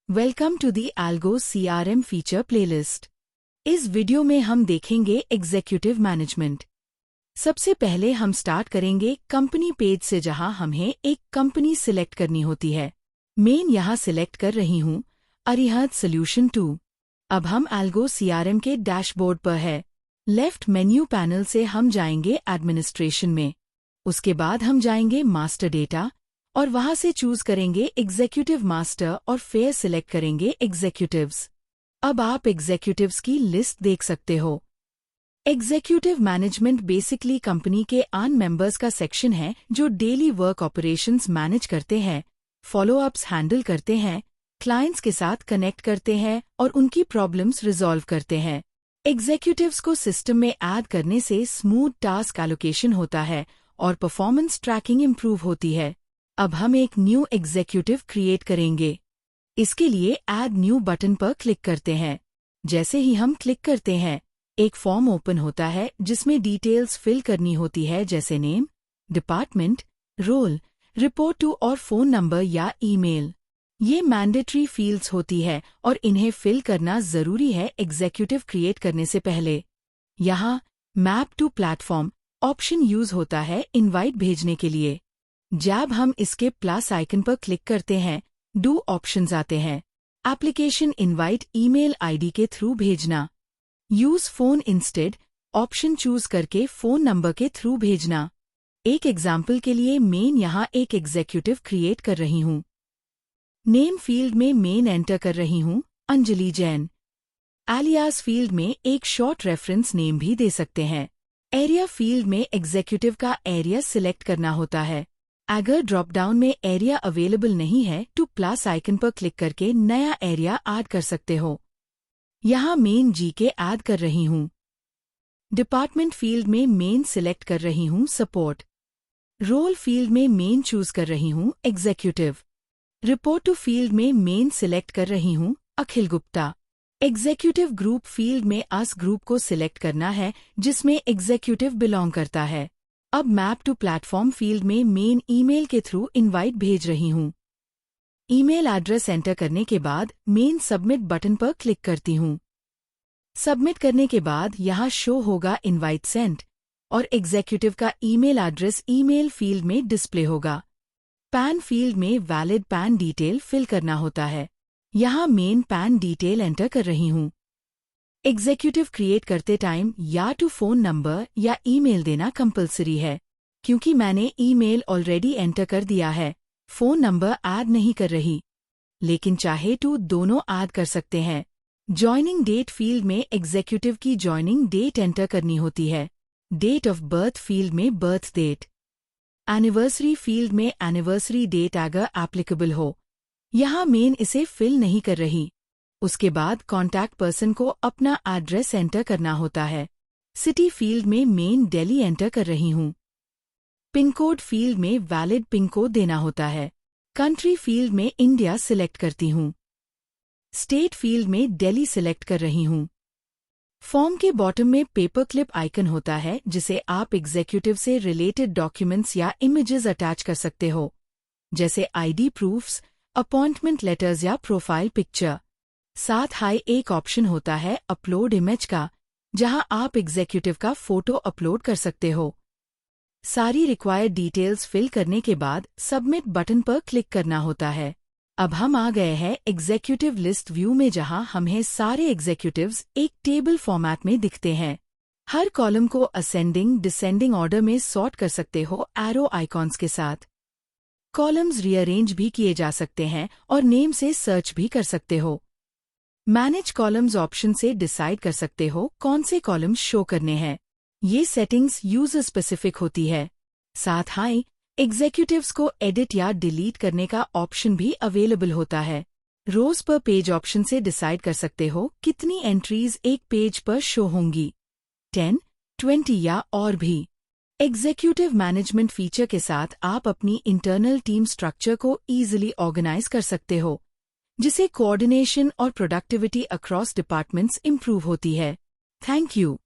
Welcome to the algo CRM feature playlist. इस video में हम देखेंगे एग्जीक्यूटिव मैनेजमेंट। सबसे पहले हम स्टार्ट करेंगे कंपनी पेज से, जहां हमें एक कंपनी सिलेक्ट करनी होती है। मेन यहां सिलेक्ट कर रही हूं अरिहंत सॉल्यूशन 2। अब हम एल्गो CRM के डैशबोर्ड पर है। लेफ्ट मेन्यू पैनल से हम जाएंगे एडमिनिस्ट्रेशन में। उसके बाद हम जाएंगे मास्टर डेटा और वहां से चूज करेंगे एग्जीक्यूटिव मास्टर और फिर सिलेक्ट करेंगे एग्जीक्यूटिव्स। अब आप एग्जीक्यूटिव्स की लिस्ट देख सकते हो। एग्जीक्यूटिव मैनेजमेंट बेसिकली कंपनी के आन मेंबर्स का सेक्शन है जो डेली वर्क ऑपरेशंस मैनेज करते हैं, फॉलोअप्स हैंडल करते हैं, क्लाइंट्स के साथ कनेक्ट करते हैं और उनकी प्रॉब्लम्स रिजॉल्व करते हैं। एग्जीक्यूटिव्स को सिस्टम में ऐड करने से स्मूथ टास्क एलोकेशन होता है और परफॉर्मेंस ट्रैकिंग इंप्रूव होती है। अब हम एक न्यू एग्जीक्यूटिव क्रिएट करेंगे। इसके लिए ऐड न्यू बटन पर क्लिक करते हैं। जैसे ही हम क्लिक करते हैं, एक फॉर्म ओपन होता है जिसमें डिटेल्स फिल करनी होती है, जैसे name, department, role, report to और फोन नंबर या ईमेल। ये मैंडेटरी फील्ड्स होती है और इन्हें फिल करना जरूरी है एग्जीक्यूटिव क्रिएट करने से पहले। यहाँ map to platform option use होता है इनवाइट भेजने के लिए। जब हम इसके प्लस आइकन पर क्लिक करते हैं, डू ऑप्शंस आते हैं। एप्लीकेशन इनवाइट ईमेल आईडी के थ्रू भेजना, use phone instead option choose करके फोन नंबर के थ्रू भेजना। एक एग्जाम्पल के लिए मेन यहाँ एक एग्जीक्यूटिव क्रिएट कर रही हूँ। नेम फील्ड में मेन एंटर कर रही हूँ अंजलि जैन। एलियास फील्ड में एक शॉर्ट रेफरेंस नेम भी दे सकते हैं। एरिया फील्ड में एग्जीक्यूटिव का एरिया सिलेक्ट करना होता है। अगर ड्रॉप डाउन में एरिया अवेलेबल नहीं है तो प्लस आइकन पर क्लिक करके नया एरिया ऐड कर सकते हो। यहाँ मेन जीके ऐड कर रही हूँ। डिपार्टमेंट फील्ड में मेन सिलेक्ट कर रही हूँ सपोर्ट। रोल फील्ड में मेन चूज कर रही हूँ एग्जीक्यूटिव। रिपोर्ट टू फील्ड में मेन सिलेक्ट कर रही हूँ अखिल गुप्ता। एग्जीक्यूटिव ग्रुप फील्ड में अस ग्रुप को सिलेक्ट करना है जिसमें एग्जीक्यूटिव बिलोंग करता है। अब मैप टू प्लेटफॉर्म फील्ड में मेन ईमेल के थ्रू इनवाइट भेज रही हूँ। ईमेल एड्रेस एंटर करने के बाद मेन सबमिट बटन पर क्लिक करती हूँ। सबमिट करने के बाद यहाँ शो होगा इनवाइट सेंट और एग्जीक्यूटिव का ईमेल एड्रेस ईमेल फील्ड में डिस्प्ले होगा। पैन फील्ड में वैलिड पैन डिटेल फिल करना होता है। यहाँ मेन पैन डिटेल एंटर कर रही हूँ। एग्जीक्यूटिव क्रिएट करते टाइम या तो फोन नंबर या ईमेल देना कंपलसरी है। क्योंकि मैंने ईमेल ऑलरेडी एंटर कर दिया है, फोन नंबर ऐड नहीं कर रही, लेकिन चाहे तो दोनों ऐड कर सकते हैं। जॉइनिंग डेट फील्ड में एग्जीक्यूटिव की जॉइनिंग डेट एंटर करनी होती है। डेट ऑफ बर्थ फील्ड में बर्थ डेट। एनिवर्सरी फील्ड में एनिवर्सरी डेट अगर एप्लीकेबल हो। यहाँ मेन इसे फिल नहीं कर रही। उसके बाद कॉन्टैक्ट पर्सन को अपना एड्रेस एंटर करना होता है। सिटी फील्ड में मेन दिल्ली एंटर कर रही हूँ। पिन कोड फील्ड में वैलिड पिन कोड देना होता है। कंट्री फील्ड में इंडिया सिलेक्ट करती हूँ। स्टेट फील्ड में दिल्ली सिलेक्ट कर रही हूँ। फॉर्म के बॉटम में पेपर क्लिप आइकन होता है जिसे आप एग्जीक्यूटिव से रिलेटेड डॉक्यूमेंट्स या इमेजेस अटैच कर सकते हो, जैसे आईडी प्रूफ्स, अपॉइंटमेंट लेटर्स या प्रोफाइल पिक्चर। साथ ही एक ऑप्शन होता है अपलोड इमेज का, जहां आप एग्जीक्यूटिव का फोटो अपलोड कर सकते हो। सारी रिक्वायर्ड डिटेल्स फिल करने के बाद सबमिट बटन पर क्लिक करना होता है। अब हम आ गए हैं एग्जीक्यूटिव लिस्ट व्यू में, जहां हमें सारे एग्जीक्यूटिव्स एक टेबल फॉर्मेट में दिखते हैं। हर कॉलम को असेंडिंग डिसेंडिंग ऑर्डर में सॉर्ट कर सकते हो एरो आइकॉन्स के साथ। कॉलम्स रीअरेंज भी किए जा सकते हैं और नेम से सर्च भी कर सकते हो। मैनेज कॉलम्स ऑप्शन से डिसाइड कर सकते हो कौन से कॉलम्स शो करने हैं। ये सेटिंग्स यूजर स्पेसिफिक होती है। साथ ही एग्जीक्यूटिव्स को एडिट या डिलीट करने का ऑप्शन भी अवेलेबल होता है। रोज पर पेज ऑप्शन से डिसाइड कर सकते हो कितनी एंट्रीज एक पेज पर शो होंगी, 10, 20 या और भी। एग्जीक्यूटिव मैनेजमेंट फीचर के साथ आप अपनी इंटरनल टीम स्ट्रक्चर को ईजिली ऑर्गेनाइज कर सकते हो, जिसे कोऑर्डिनेशन और प्रोडक्टिविटी अक्रॉस डिपार्टमेंट्स इंप्रूव होती है। Thank you.